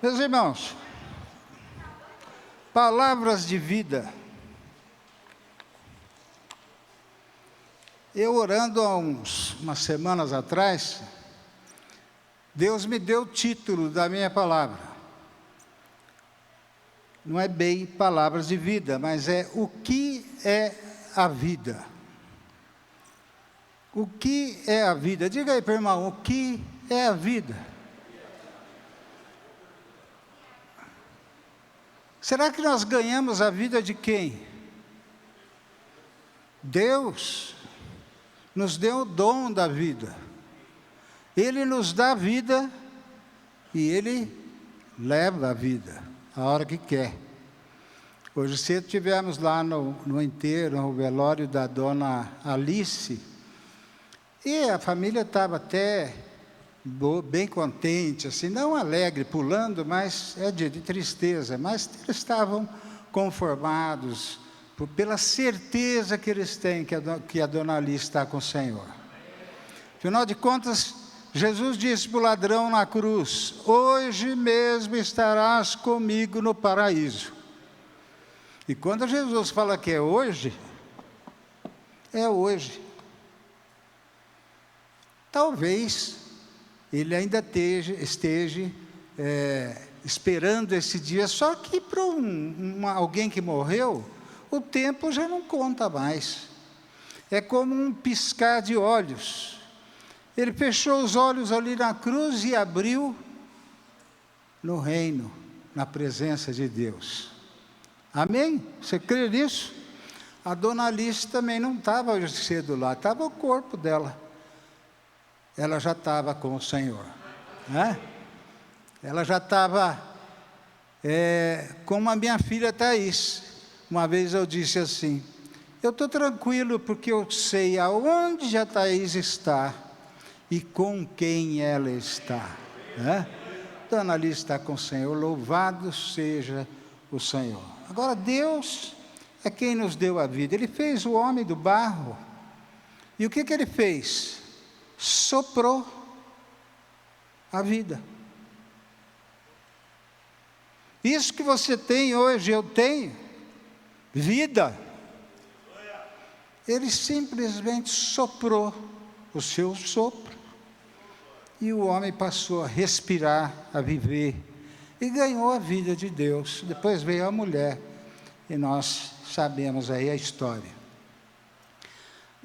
Meus irmãos, palavras de vida. Eu orando há umas semanas atrás, Deus me deu o título da minha palavra. Não é bem palavras de vida, mas é o que é a vida. O que é a vida? Diga aí para o irmão, o que é a vida? Será que nós ganhamos a vida de quem? Deus nos deu o dom da vida. Ele nos dá a vida e Ele leva a vida a hora que quer. Hoje cedo tivemos lá no enterro, no velório da dona Alice, e a família estava até bem contente, assim, não alegre, pulando, mas é de tristeza, mas eles estavam conformados pela certeza que eles têm que a dona Alice está com o Senhor. Afinal de contas, Jesus disse para o ladrão na cruz: hoje mesmo estarás comigo no paraíso. E quando Jesus fala que é hoje, é hoje. Talvez ele ainda esteja esperando esse dia, só que para alguém que morreu, o tempo já não conta mais. É como um piscar de olhos. Ele fechou os olhos ali na cruz e abriu no reino, na presença de Deus. Amém? Você crê nisso? A dona Alice também não estava hoje cedo lá, estava o corpo dela. Ela já estava com o Senhor, né? Ela já estava como a minha filha Thaís. Uma vez eu disse assim: eu estou tranquilo porque eu sei aonde a Thaís está e com quem ela está, né? Dona Alice está com o Senhor, louvado seja o Senhor. Agora Deus é quem nos deu a vida. Ele fez o homem do barro, e o que Ele fez? Soprou a vida. Isso que você tem hoje, eu tenho, vida. Ele simplesmente soprou o seu sopro, e o homem passou a respirar, a viver, e ganhou a vida de Deus. Depois veio a mulher, e nós sabemos aí a história.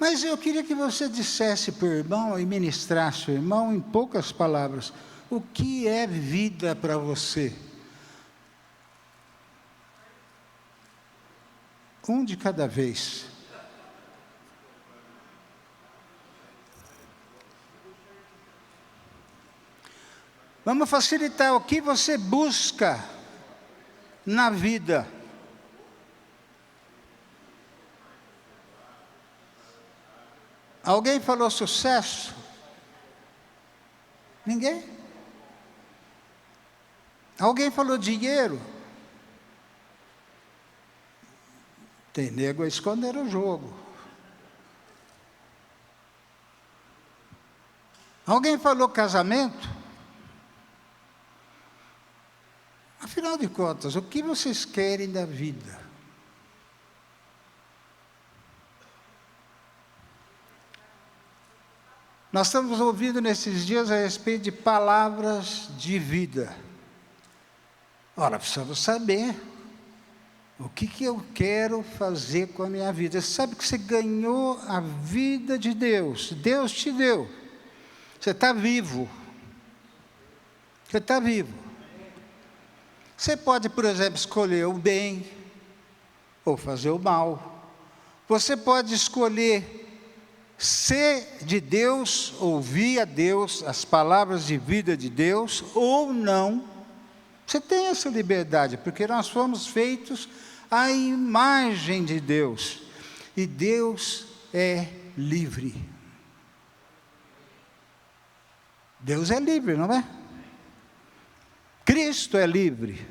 Mas eu queria que você dissesse para o irmão e ministrasse o irmão em poucas palavras: o que é vida para você? Um de cada vez. Vamos facilitar. O que você busca na vida? Alguém falou sucesso? Ninguém? Alguém falou dinheiro? Tem nego a esconder o jogo. Alguém falou casamento? Afinal de contas, o que vocês querem da vida? Nós estamos ouvindo nesses dias a respeito de palavras de vida. Ora, precisamos saber o que eu quero fazer com a minha vida. Você sabe que você ganhou a vida de Deus. Deus te deu. Você está vivo. Você está vivo. Você pode, por exemplo, escolher o bem ou fazer o mal. Você pode escolher ser de Deus, ouvir a Deus, as palavras de vida de Deus, ou não. Você tem essa liberdade, porque nós fomos feitos à imagem de Deus, e Deus é livre. Deus é livre, não é? Cristo é livre.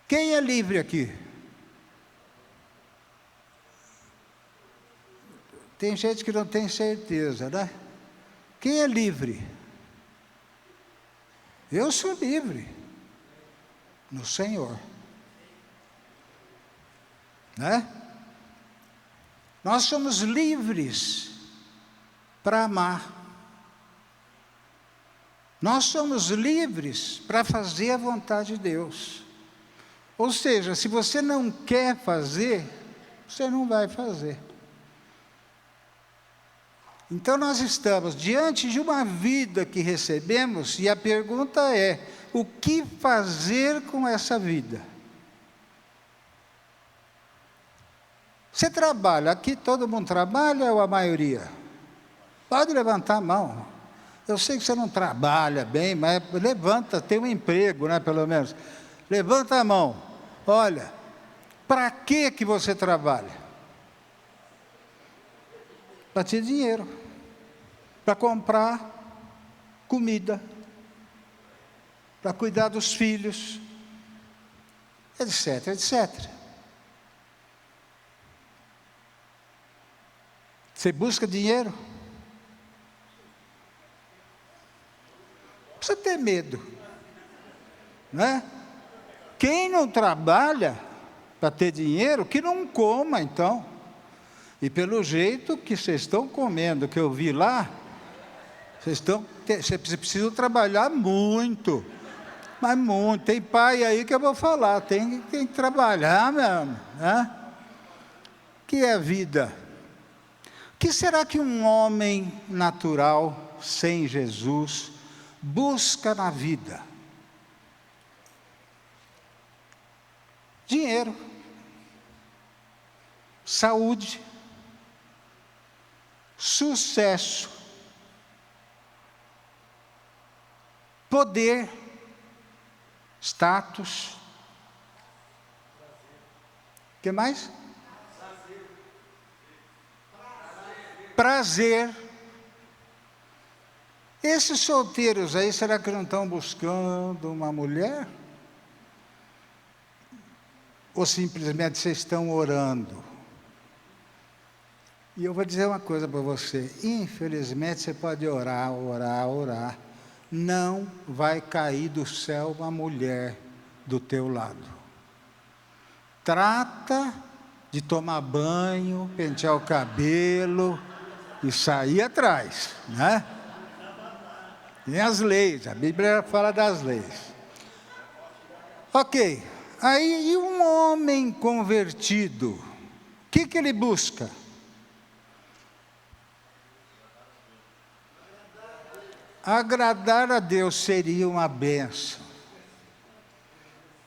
Quem é livre aqui? Tem gente que não tem certeza, né? Quem é livre? Eu sou livre no Senhor. Né? Nós somos livres para amar. Nós somos livres para fazer a vontade de Deus. Ou seja, se você não quer fazer, você não vai fazer. Então nós estamos diante de uma vida que recebemos e a pergunta é: o que fazer com essa vida? Você trabalha, aqui todo mundo trabalha ou a maioria? Pode levantar a mão. Eu sei que você não trabalha bem, mas levanta, tem um emprego, né, pelo menos. Levanta a mão. Olha, para que você trabalha? Para ter dinheiro. Para comprar comida. Para cuidar dos filhos. Etc, etc. Você busca dinheiro? Não precisa ter medo, né? Quem não trabalha para ter dinheiro, que não coma então. E pelo jeito que vocês estão comendo, que eu vi lá, vocês precisam trabalhar muito, mas muito. Tem pai aí que eu vou falar, tem que trabalhar mesmo, né? Que é a vida. O que será que um homem natural, sem Jesus, busca na vida? Dinheiro, saúde, sucesso, poder, status. O que mais? Prazer. Esses solteiros aí, será que não estão buscando uma mulher? Ou simplesmente vocês estão orando? E eu vou dizer uma coisa para você. Infelizmente, você pode orar, orar, orar. Não vai cair do céu uma mulher do teu lado. Trata de tomar banho, pentear o cabelo e sair atrás, né? Tem as leis, a Bíblia fala das leis. Ok, aí e um homem convertido, o que ele busca? Agradar a Deus seria uma bênção.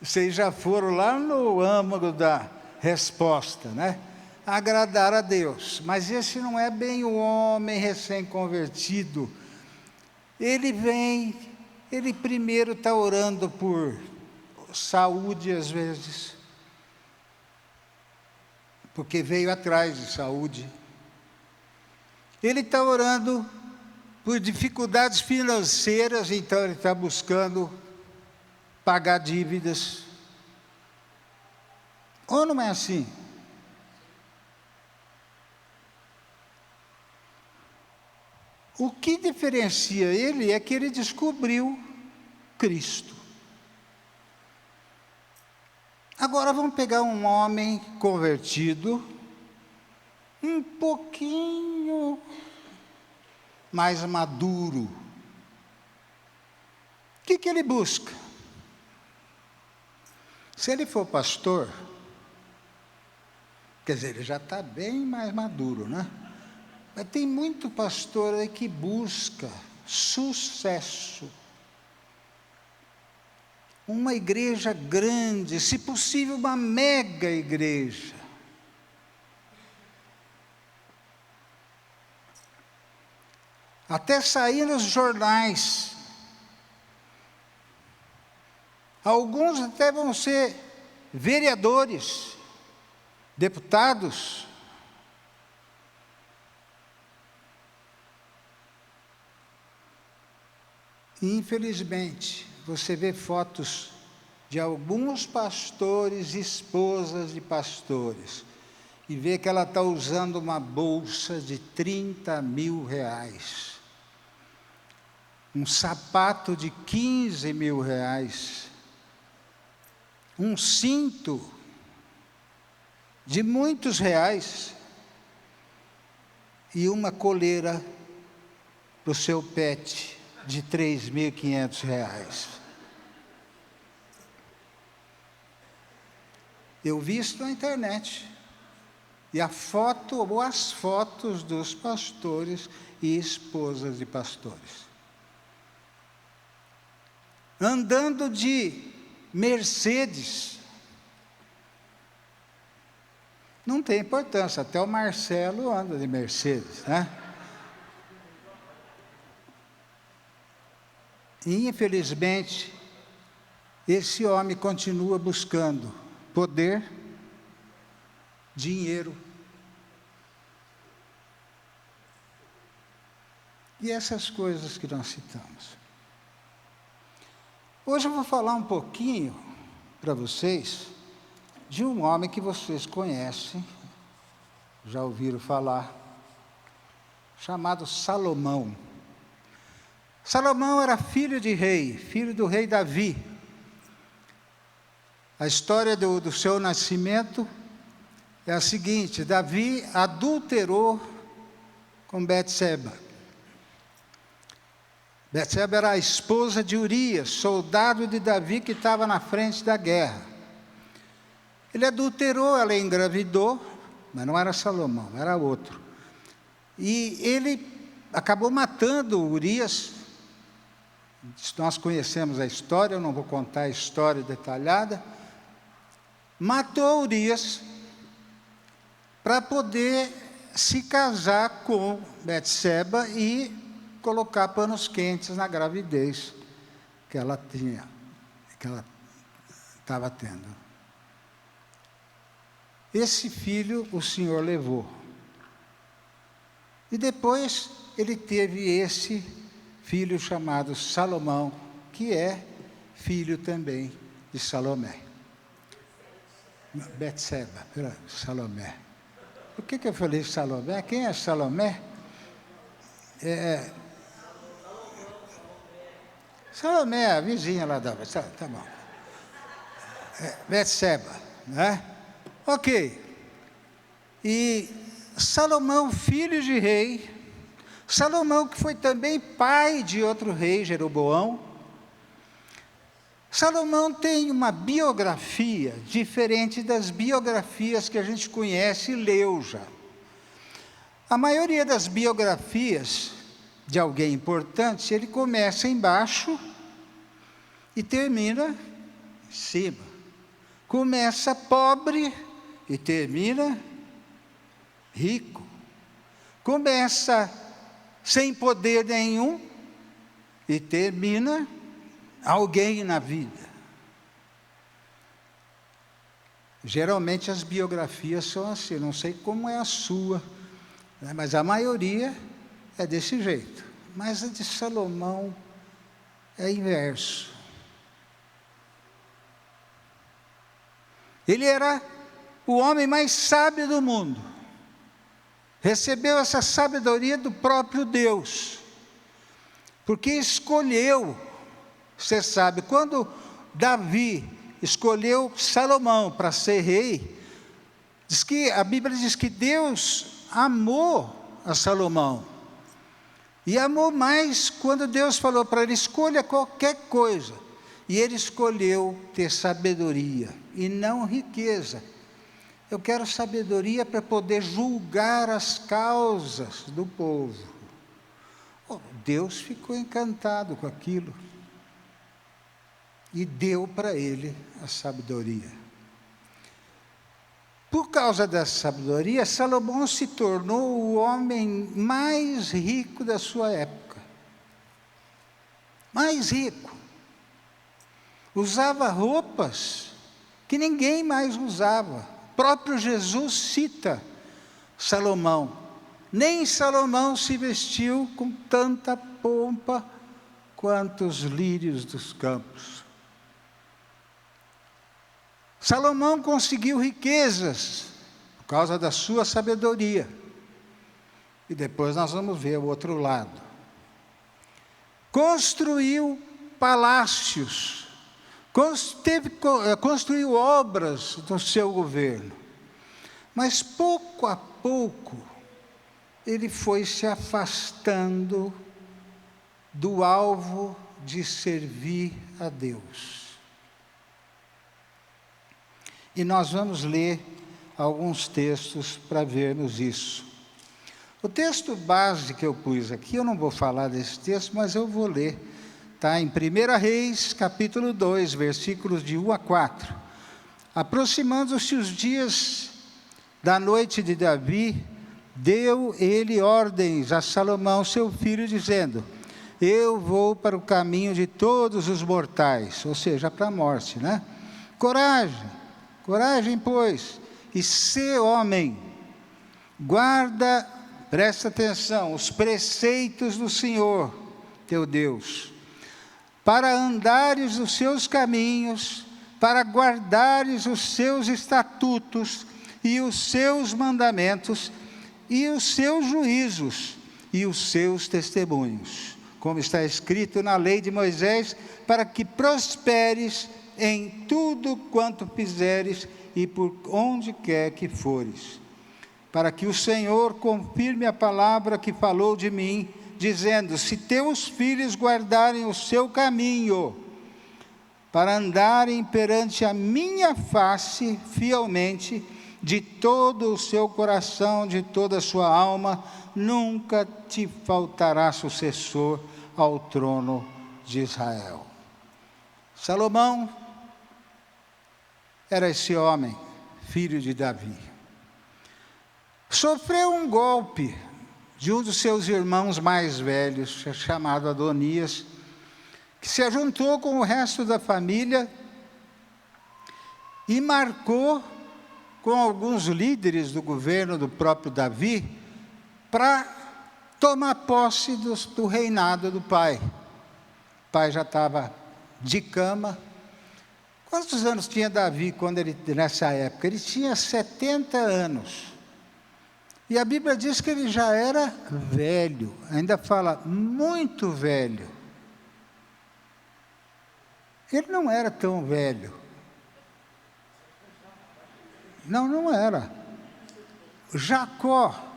Vocês já foram lá no âmago da resposta, né? Agradar a Deus. Mas esse não é bem o homem recém-convertido. Ele primeiro está orando por saúde às vezes, porque veio atrás de saúde. Ele está orando por dificuldades financeiras, então ele está buscando pagar dívidas. Ou não é assim? O que diferencia ele é que ele descobriu Cristo. Agora vamos pegar um homem convertido, um pouquinho mais maduro. O que ele busca? Se ele for pastor, quer dizer, ele já está bem mais maduro, né? Mas tem muito pastor aí que busca sucesso. Uma igreja grande, se possível uma mega igreja. Até sair nos jornais. Alguns até vão ser vereadores, deputados. E, infelizmente, você vê fotos de alguns pastores, esposas de pastores, e vê que ela está usando uma bolsa de 30 mil reais. um sapato de 15 mil reais, um cinto de muitos reais e uma coleira para o seu pet de 3.500 reais. Eu vi isso na internet. E a foto, ou as fotos dos pastores e esposas de pastores. Andando de Mercedes. Não tem importância, até o Marcelo anda de Mercedes, né? E, infelizmente, esse homem continua buscando poder, dinheiro. E essas coisas que nós citamos. Hoje eu vou falar um pouquinho para vocês de um homem que vocês conhecem, já ouviram falar, chamado Salomão. Salomão era filho de rei, filho do rei Davi. A história do seu nascimento é a seguinte: Davi adulterou com Betseba. Betseba era a esposa de Urias, soldado de Davi que estava na frente da guerra. Ele adulterou, ela engravidou, mas não era Salomão, era outro. E ele acabou matando Urias. Nós conhecemos a história, eu não vou contar a história detalhada. Matou Urias para poder se casar com Betseba e colocar panos quentes na gravidez que ela tinha, que ela estava tendo. Esse filho o Senhor levou. E depois ele teve esse filho chamado Salomão, que é filho também de Salomé. Betseba, Salomé. Por que eu falei Salomé? Quem é Salomé? Salomé, a vizinha lá da... Tá bom. Betseba, né? Ok. E Salomão, filho de rei, Salomão que foi também pai de outro rei, Jeroboão. Salomão tem uma biografia diferente das biografias que a gente conhece e leu já. A maioria das biografias de alguém importante, ele começa embaixo e termina em cima. Começa pobre e termina rico. Começa sem poder nenhum e termina alguém na vida. Geralmente as biografias são assim, não sei como é a sua, né, mas a maioria é desse jeito. Mas a de Salomão é inverso. Ele era o homem mais sábio do mundo. Recebeu essa sabedoria do próprio Deus. Porque escolheu, você sabe, quando Davi escolheu Salomão para ser rei, a Bíblia diz que Deus amou a Salomão. E amou mais quando Deus falou para ele: escolha qualquer coisa. E ele escolheu ter sabedoria e não riqueza. Eu quero sabedoria para poder julgar as causas do povo. Deus ficou encantado com aquilo e deu para ele a sabedoria. Por causa dessa sabedoria, Salomão se tornou o homem mais rico da sua época. Mais rico. Usava roupas que ninguém mais usava. O próprio Jesus cita Salomão. Nem Salomão se vestiu com tanta pompa quanto os lírios dos campos. Salomão conseguiu riquezas por causa da sua sabedoria. E depois nós vamos ver o outro lado. construiu palácios, construiu obras do seu governo. Mas pouco a pouco, ele foi se afastando do alvo de servir a Deus. E nós vamos ler alguns textos para vermos isso. O texto base que eu pus aqui, eu não vou falar desse texto, mas eu vou ler. Está em 1 Reis, capítulo 2, versículos de 1 a 4. Aproximando-se os dias da noite de Davi, deu ele ordens a Salomão, seu filho, dizendo: eu vou para o caminho de todos os mortais, ou seja, para a morte, né? Coragem, pois, e sê homem, guarda, presta atenção, os preceitos do Senhor, teu Deus, para andares os seus caminhos, para guardares os seus estatutos, e os seus mandamentos, e os seus juízos, e os seus testemunhos, como está escrito na lei de Moisés, para que prosperes em tudo quanto fizeres, e por onde quer que fores, para que o Senhor confirme a palavra que falou de mim, dizendo: se teus filhos guardarem o seu caminho, para andarem perante a minha face fielmente, de todo o seu coração, de toda a sua alma, nunca te faltará sucessor ao trono de Israel. Salomão era esse homem, filho de Davi. Sofreu um golpe de um dos seus irmãos mais velhos, chamado Adonias, que se ajuntou com o resto da família e marcou com alguns líderes do governo do próprio Davi para tomar posse do reinado do pai. O pai já estava de cama. Quantos anos tinha Davi nessa época? Ele tinha 70 anos. E a Bíblia diz que ele já era velho, ainda fala muito velho. Ele não era tão velho. Não era. Jacó,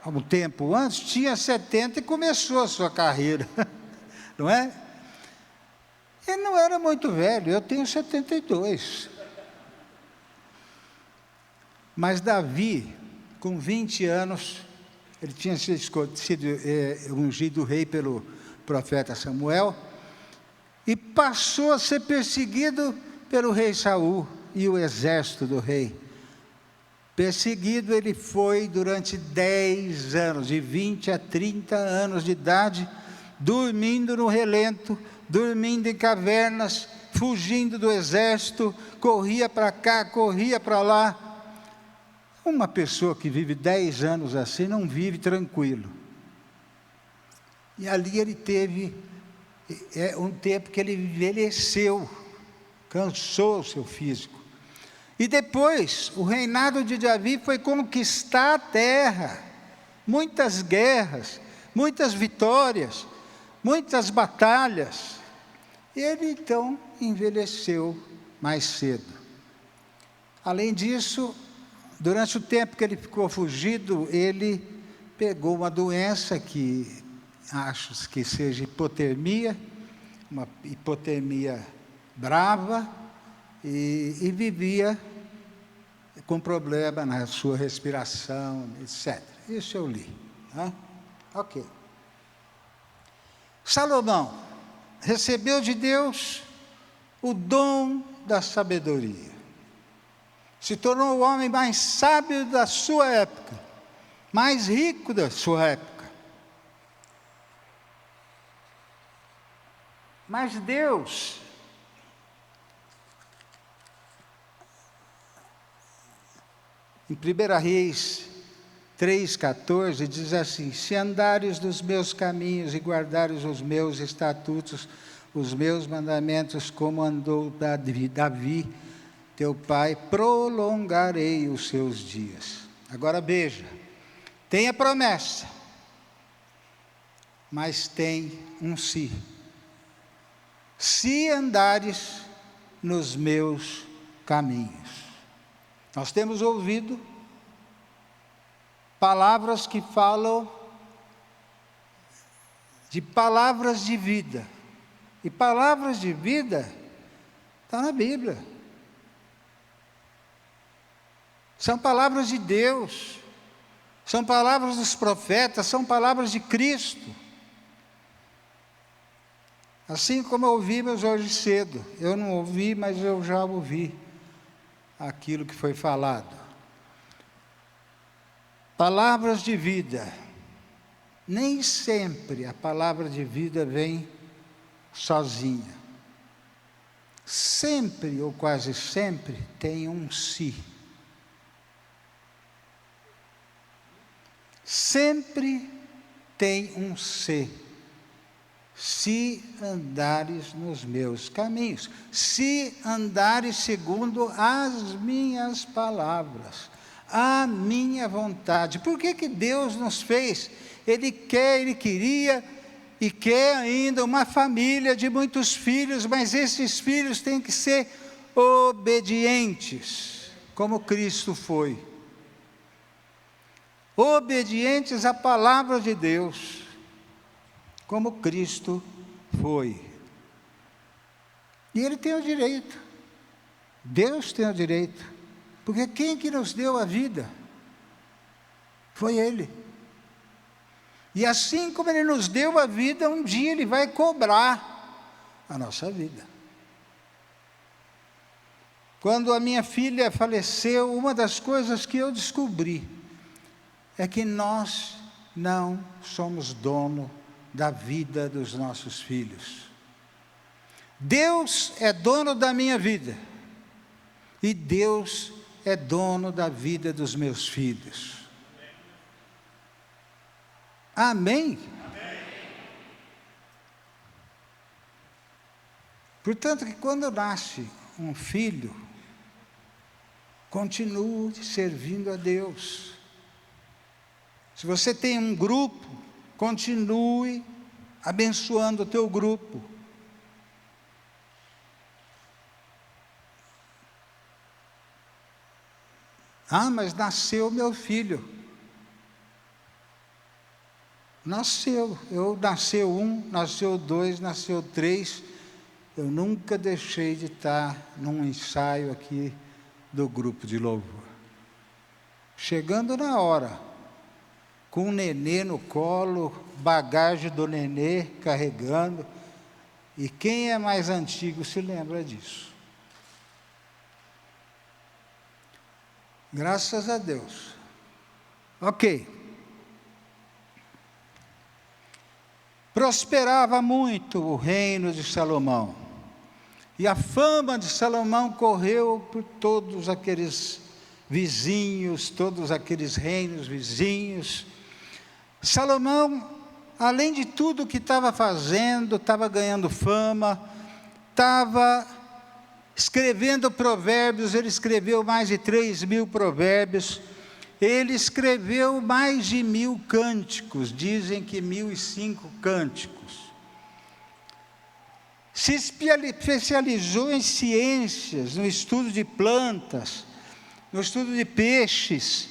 um tempo antes, tinha 70 e começou a sua carreira, não é? Ele não era muito velho, eu tenho 72. Mas Davi, com 20 anos, ele tinha sido ungido rei pelo profeta Samuel, e passou a ser perseguido pelo rei Saul e o exército do rei. Perseguido ele foi durante 10 anos, de 20 a 30 anos de idade, dormindo no relento, dormindo em cavernas, fugindo do exército, corria para cá, corria para lá. Uma pessoa que vive 10 anos assim não vive tranquilo. E ali ele teve um tempo que ele envelheceu, cansou o seu físico. E depois, o reinado de Davi foi conquistar a terra, muitas guerras, muitas vitórias, muitas batalhas. Ele então envelheceu mais cedo. Além disso, durante o tempo que ele ficou fugido, ele pegou uma doença que acho que seja hipotermia, uma hipotermia brava, e vivia com problema na sua respiração, etc. Isso eu li. Né? Ok. Salomão recebeu de Deus o dom da sabedoria. Se tornou o homem mais sábio da sua época, mais rico da sua época. Mas Deus, em 1 Reis 3,14, diz assim: se andares nos meus caminhos e guardares os meus estatutos, os meus mandamentos, como andou Davi, teu pai, prolongarei os seus dias. Agora veja, tem a promessa, mas tem um si. se andares nos meus caminhos. Nós temos ouvido palavras que falam de palavras de vida. E palavras de vida está na Bíblia. São palavras de Deus. São palavras dos profetas, são palavras de Cristo. Assim como ouvimos hoje cedo. Eu não ouvi, mas eu já ouvi aquilo que foi falado. Palavras de vida. Nem sempre a palavra de vida vem sozinha. Sempre ou quase sempre tem um si. Sempre tem um se andares nos meus caminhos, se andares segundo as minhas palavras, a minha vontade. Por que Deus nos fez? Ele queria e quer ainda uma família de muitos filhos, mas esses filhos têm que ser obedientes, como Cristo foi. Obedientes à palavra de Deus, como Cristo foi. E Ele tem o direito, Deus tem o direito, porque quem que nos deu a vida? Foi Ele. E assim como Ele nos deu a vida, um dia Ele vai cobrar a nossa vida. Quando a minha filha faleceu, uma das coisas que eu descobri é que nós não somos dono da vida dos nossos filhos. Deus é dono da minha vida, e Deus é dono da vida dos meus filhos. Amém? Portanto, que quando nasce um filho, continue servindo a Deus. Se você tem um grupo, continue abençoando o teu grupo. Ah, mas nasceu meu filho. Nasceu. Nasceu um, nasceu dois, nasceu três. Eu nunca deixei de estar num ensaio aqui do grupo de louvor. Chegando na hora, com o nenê no colo, bagagem do nenê carregando. E quem é mais antigo se lembra disso. Graças a Deus. Ok. Prosperava muito o reino de Salomão. E a fama de Salomão correu por todos aqueles vizinhos, todos aqueles reinos vizinhos. Salomão, além de tudo que estava fazendo, estava ganhando fama, estava escrevendo provérbios. Ele escreveu mais de 3.000 provérbios, ele escreveu mais de 1.000 cânticos, dizem que 1.005 cânticos. Se especializou em ciências, no estudo de plantas, no estudo de peixes,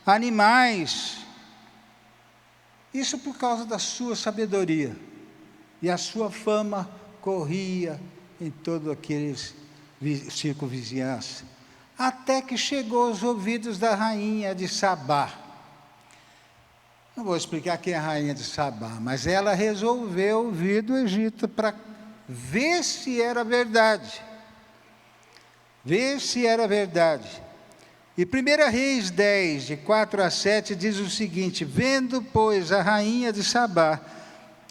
animais. Isso por causa da sua sabedoria. E a sua fama corria em todo aqueles circunvizinhança. Até que chegou aos ouvidos da rainha de Sabá. Não vou explicar quem é a rainha de Sabá, mas ela resolveu vir do Egito para ver se era verdade. Ver se era verdade. E 1 Reis 10, de 4 a 7, diz o seguinte: vendo, pois, a rainha de Sabá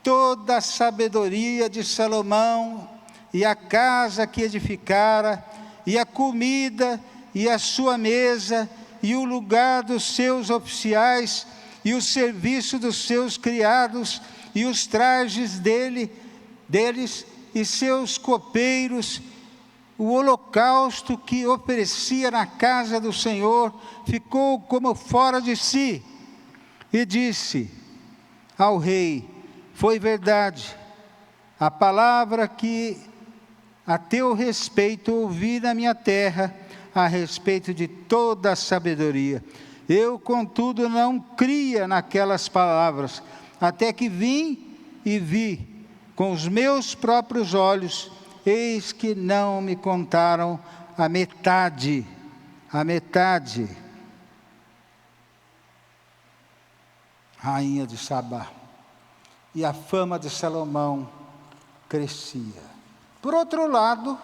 toda a sabedoria de Salomão, e a casa que edificara, e a comida, e a sua mesa, e o lugar dos seus oficiais, e o serviço dos seus criados, e os trajes deles, e seus copeiros, o holocausto que oferecia na casa do Senhor, ficou como fora de si, e disse ao rei: foi verdade a palavra que a teu respeito ouvi na minha terra, a respeito de toda a sabedoria. Eu, contudo, não cria naquelas palavras, até que vim e vi com os meus próprios olhos, eis que não me contaram a metade. Rainha de Sabá. E a fama de Salomão crescia. Por outro lado,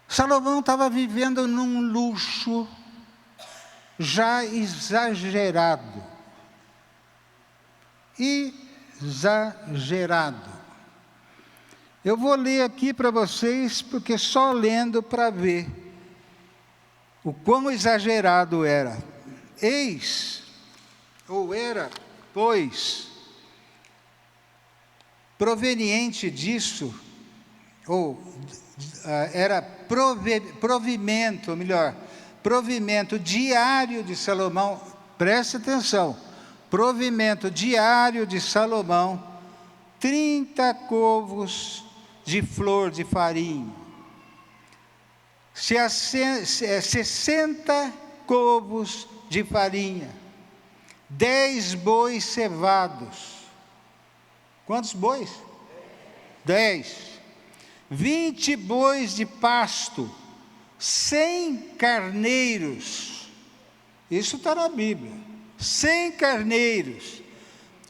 Salomão estava vivendo num luxo já exagerado. Eu vou ler aqui para vocês, porque só lendo para ver o quão exagerado era. Pois, proveniente disso, era provimento diário de Salomão, preste atenção, provimento diário de Salomão, 30 covos de flor de farinha, 60 covos de farinha, 10 bois cevados. Quantos bois? 10. 20 bois de pasto, 100 carneiros. Isso está na Bíblia. 100 carneiros,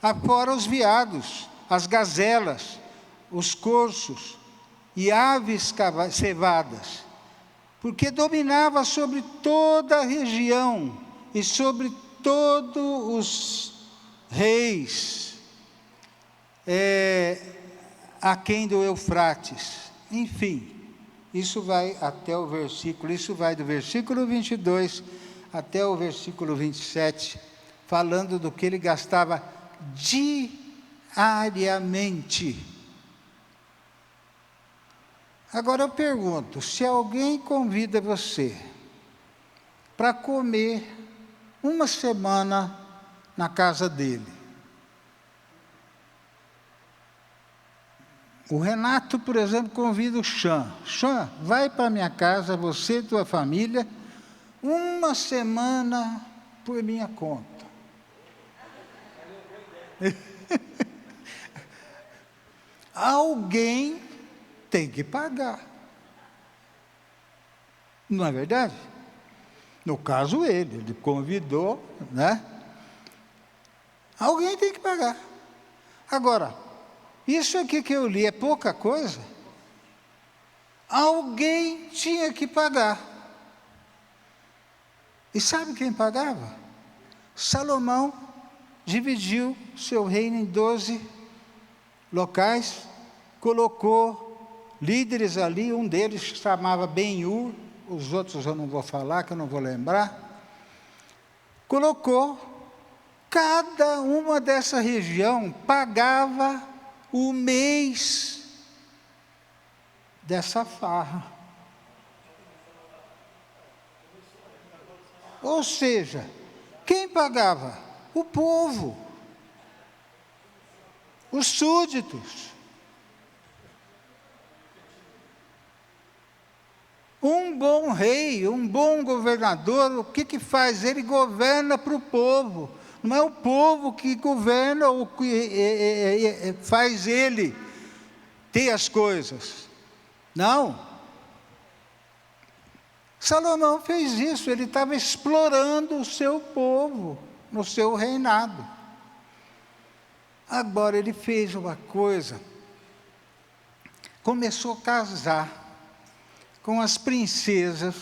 afora os veados, as gazelas, os corços e aves cevadas, porque dominava sobre toda a região e sobre todos os reis aquém do Eufrates. Enfim, isso vai até o versículo, isso vai do versículo 22 até o versículo 27, falando do que ele gastava diariamente. Agora eu pergunto, se alguém convida você para comer uma semana na casa dele, o Renato, por exemplo, convida o Chan, vai para minha casa, você e tua família, uma semana por minha conta. Alguém tem que pagar. Não é verdade? No caso ele convidou, né? Alguém tem que pagar. Agora, isso aqui que eu li é pouca coisa? Alguém tinha que pagar. E sabe quem pagava? Salomão dividiu seu reino em 12 locais, colocou líderes ali, um deles se chamava Ben-Hur, os outros eu não vou falar, que eu não vou lembrar. Colocou, cada uma dessa região pagava o mês dessa farra. Ou seja, quem pagava? O povo, os súditos. Um bom rei, um bom governador, o que faz? Ele governa para o povo. Não é o povo que governa ou que faz ele ter as coisas. Não. Salomão fez isso, ele estava explorando o seu povo no seu reinado. Agora ele fez uma coisa, começou a casar com as princesas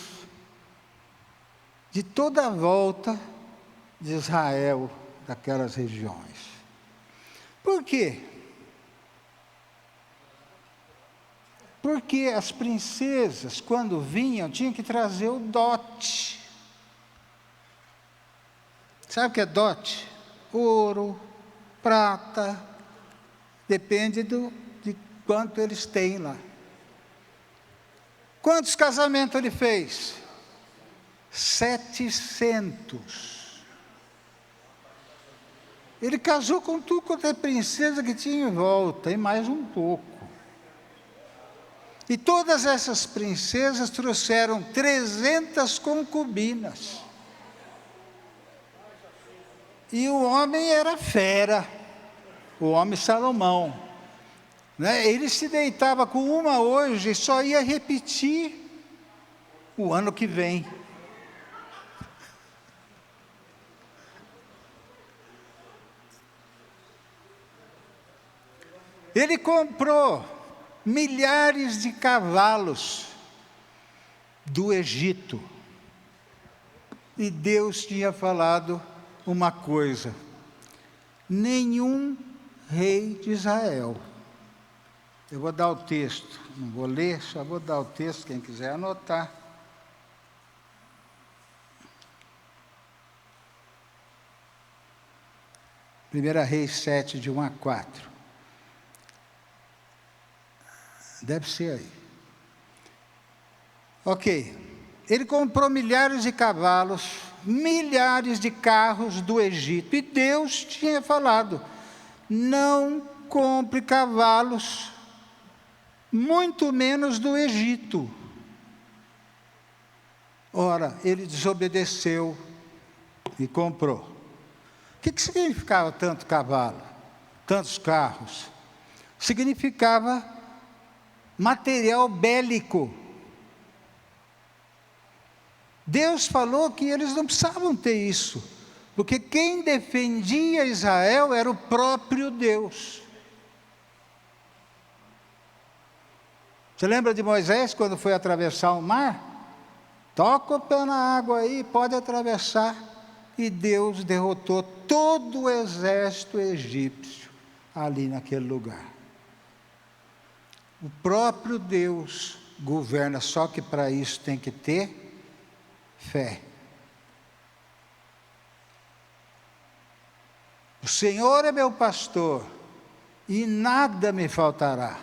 de toda a volta de Israel, daquelas regiões. Por quê? Porque as princesas, quando vinham, tinham que trazer o dote. Sabe o que é dote? Ouro, prata, depende de quanto eles têm lá. Quantos casamentos ele fez? 700. Ele casou com tudo quanto é princesa que tinha em volta, e mais um pouco. E todas essas princesas trouxeram 300 concubinas. E o homem era fera, o homem Salomão. Né? Ele se deitava com uma hoje e só ia repetir o ano que vem. Ele comprou milhares de cavalos do Egito. E Deus tinha falado uma coisa: nenhum rei de Israel. Eu vou dar o texto, não vou ler, só vou dar o texto, quem quiser anotar. Primeira Reis 7, de 1 a 4. Deve ser aí. Ok. Ele comprou milhares de cavalos, milhares de carros do Egito. E Deus tinha falado: não compre cavalos, muito menos do Egito. Ora, ele desobedeceu e comprou. O que significava tanto cavalo, tantos carros? Significava material bélico. Deus falou que eles não precisavam ter isso, porque quem defendia Israel era o próprio Deus. Você lembra de Moisés quando foi atravessar o mar? Toca o pé na água aí, pode atravessar. E Deus derrotou todo o exército egípcio ali naquele lugar. O próprio Deus governa, só que para isso tem que ter fé. O Senhor é meu pastor e nada me faltará.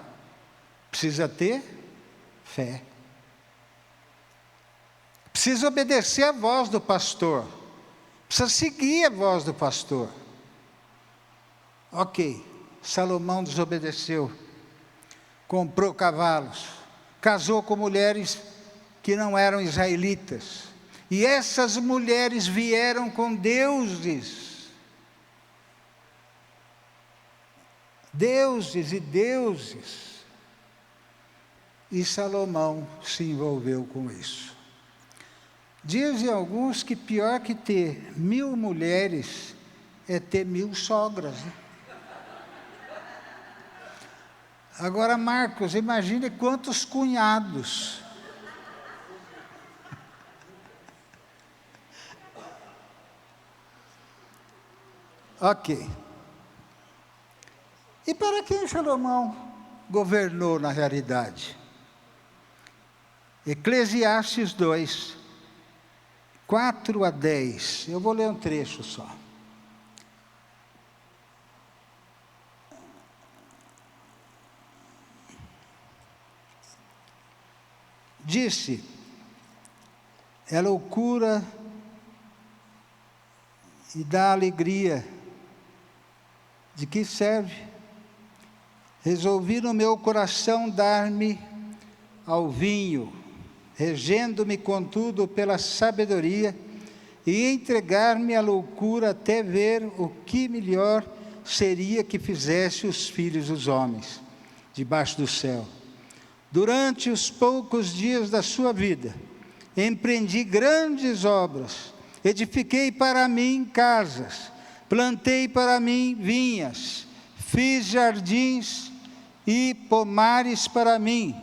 Precisa ter fé. Precisa obedecer a voz do pastor. Precisa seguir a voz do pastor. Ok, Salomão desobedeceu. Comprou cavalos, casou com mulheres que não eram israelitas. E essas mulheres vieram com deuses. Deuses e deuses. E Salomão se envolveu com isso. Dizem alguns que pior que ter 1000 mulheres é ter 1000 sogras, né? Agora, Marcos, imagine quantos cunhados. Ok. E para quem Salomão governou na realidade? Eclesiastes 2, 4 a 10. Eu vou ler um trecho só. Disse: é loucura e dá alegria. De que serve? Resolvi no meu coração dar-me ao vinho, regendo-me contudo pela sabedoria, e entregar-me à loucura até ver o que melhor seria que fizesse os filhos dos homens, debaixo do céu. Durante os poucos dias da sua vida, empreendi grandes obras, edifiquei para mim casas, plantei para mim vinhas, fiz jardins e pomares para mim,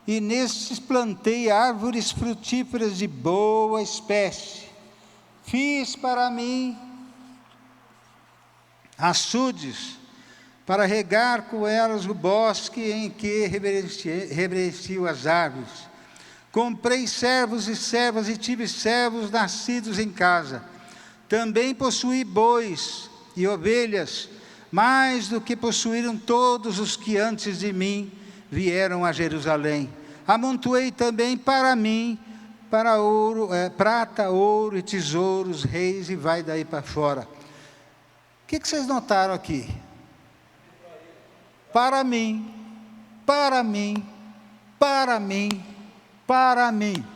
e nestes plantei árvores frutíferas de boa espécie. Fiz para mim açudes, para regar com elas o bosque em que reverencio as árvores. Comprei servos e servas e tive servos nascidos em casa. Também possuí bois e ovelhas, mais do que possuíram todos os que antes de mim vieram a Jerusalém. Amontoei também para mim, prata, ouro e tesouros, reis, e vai daí para fora. que vocês notaram aqui? Para mim, para mim, para mim, para mim.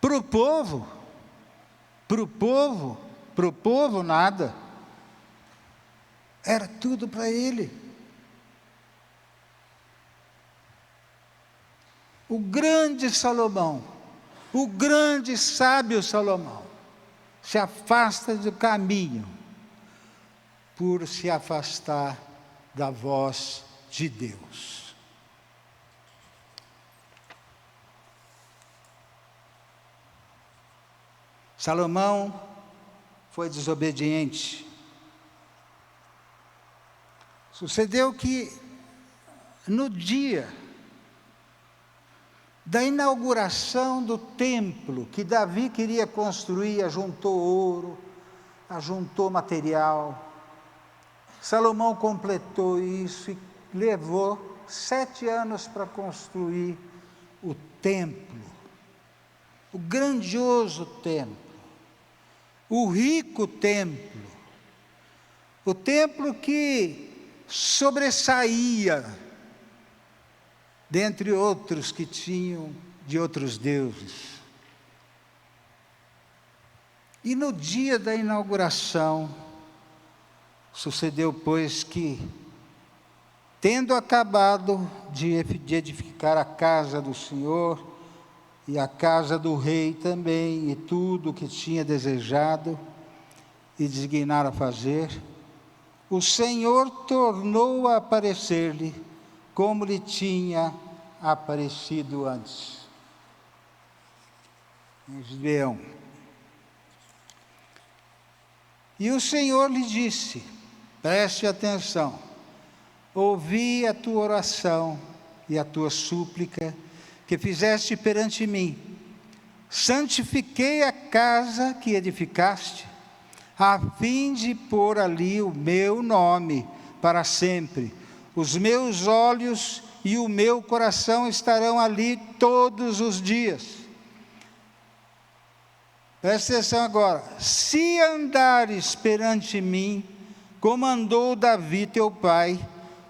Para o povo nada. Era tudo para ele. O grande Salomão, o grande sábio Salomão, se afasta do caminho por se afastar da voz de Deus. Salomão foi desobediente. Sucedeu que no dia da inauguração do templo que Davi queria construir, ajuntou ouro, ajuntou material. Salomão completou isso e levou 7 anos para construir o templo, o grandioso templo, o rico templo, o templo que sobressaía dentre outros que tinham de outros deuses. E no dia da inauguração, sucedeu, pois, que, tendo acabado de edificar a casa do Senhor, e a casa do rei também, e tudo o que tinha desejado e designara fazer, o Senhor tornou a aparecer-lhe, como lhe tinha aparecido antes. Em Gibeão. E o Senhor lhe disse, preste atenção, ouvi a tua oração e a tua súplica que fizeste perante mim. Santifiquei a casa que edificaste, a fim de pôr ali o meu nome para sempre. Os meus olhos e o meu coração estarão ali todos os dias. Presta atenção agora. Se andares perante mim, como andou Davi teu pai,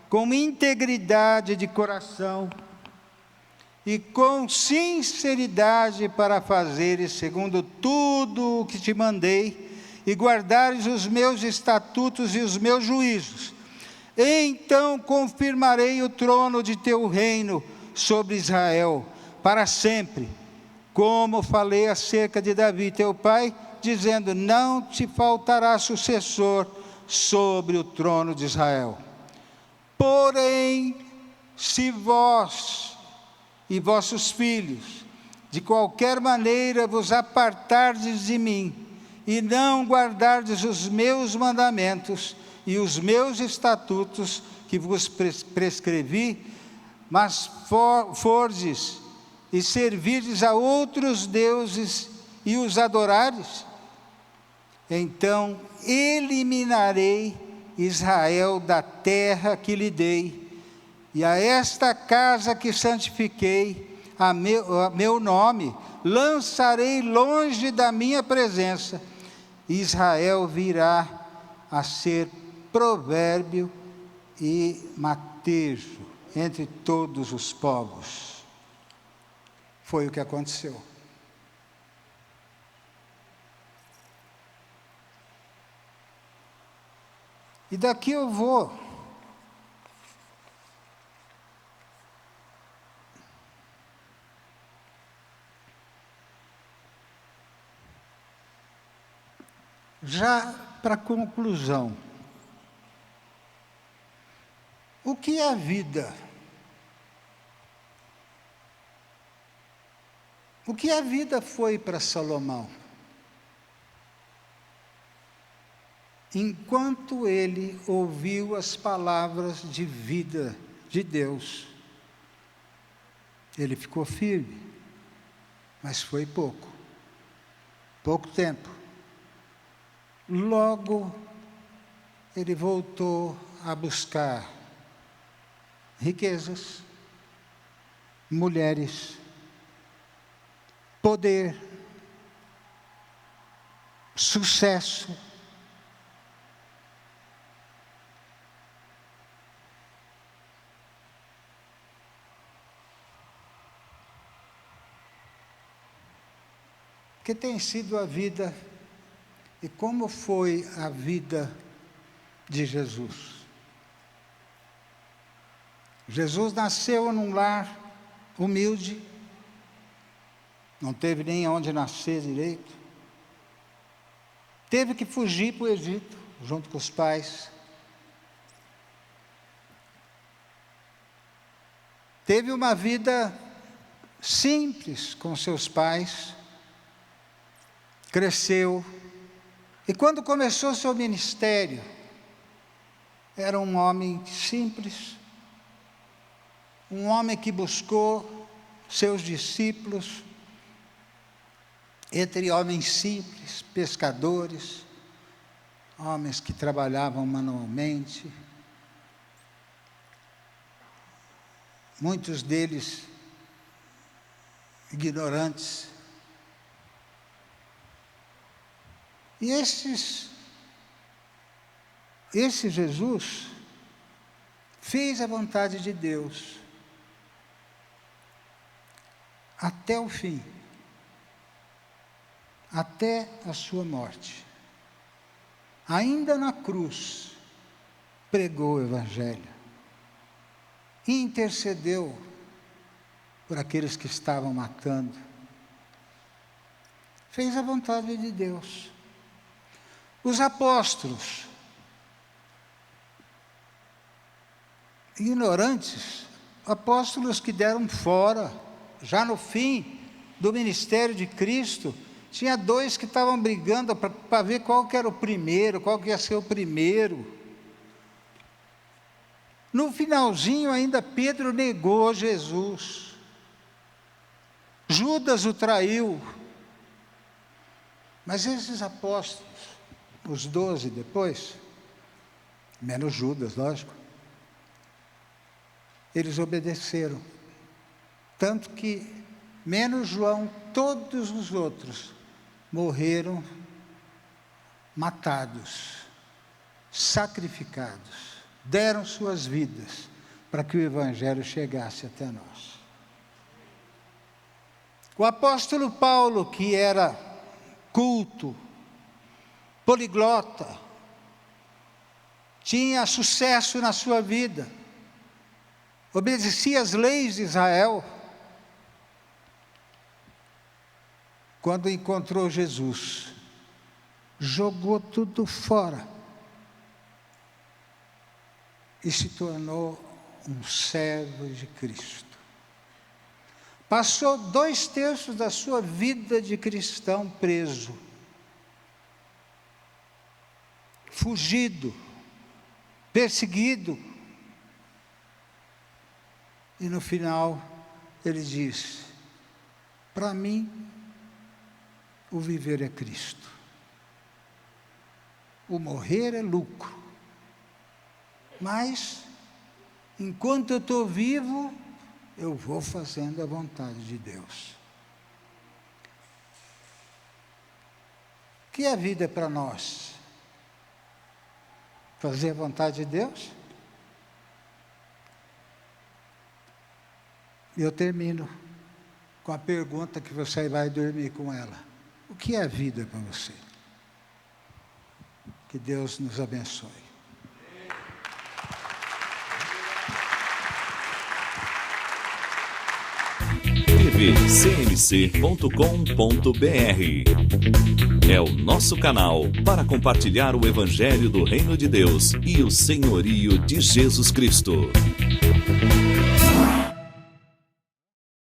com integridade de coração e com sinceridade para fazeres segundo tudo o que te mandei, e guardares os meus estatutos e os meus juízos, então confirmarei o trono de teu reino sobre Israel, para sempre, como falei acerca de Davi teu pai, dizendo, não te faltará sucessor sobre o trono de Israel. Porém, se vós e vossos filhos, de qualquer maneira vos apartardes de mim, e não guardardes os meus mandamentos e os meus estatutos que vos prescrevi, mas fordes e servirdes a outros deuses e os adorares, então eliminarei Israel da terra que lhe dei, e a esta casa que santifiquei a meu nome, lançarei longe da minha presença. Israel virá a ser provérbio e matejo entre todos os povos. Foi o que aconteceu. E daqui eu vou já para a conclusão. O que é a vida? O que a vida foi para Salomão? Enquanto ele ouviu as palavras de vida de Deus, ele ficou firme, mas foi pouco tempo. Logo, ele voltou a buscar riquezas, mulheres, poder, sucesso. Que tem sido a vida e como foi a vida de Jesus. Jesus nasceu num lar humilde, não teve nem onde nascer direito, teve que fugir para o Egito, junto com os pais, teve uma vida simples com seus pais, cresceu, e quando começou seu ministério, era um homem simples, um homem que buscou seus discípulos, entre homens simples, pescadores, homens que trabalhavam manualmente, muitos deles ignorantes. E esse Jesus fez a vontade de Deus até o fim, até a sua morte. Ainda na cruz, pregou o Evangelho, intercedeu por aqueles que estavam matando, fez a vontade de Deus. Os apóstolos, ignorantes, apóstolos que deram fora, já no fim do ministério de Cristo, tinha 2 que estavam brigando para ver qual que era o primeiro, qual que ia ser o primeiro. No finalzinho ainda Pedro negou Jesus, Judas o traiu, mas esses apóstolos, os 12 depois, menos Judas, lógico, eles obedeceram, tanto que, menos João, todos os outros morreram matados, sacrificados, deram suas vidas para que o Evangelho chegasse até nós. O apóstolo Paulo, que era culto, poliglota, tinha sucesso na sua vida, obedecia às leis de Israel. Quando encontrou Jesus, jogou tudo fora e se tornou um servo de Cristo. Passou 2/3 da sua vida de cristão preso, fugido, perseguido. E no final ele diz: para mim, o viver é Cristo, o morrer é lucro, mas enquanto eu estou vivo, eu vou fazendo a vontade de Deus. O que é a vida para nós? Fazer a vontade de Deus? E eu termino com a pergunta que você vai dormir com ela. O que é a vida para você? Que Deus nos abençoe. tvcmc.com.br é o nosso canal para compartilhar o Evangelho do Reino de Deus e o senhorio de Jesus Cristo.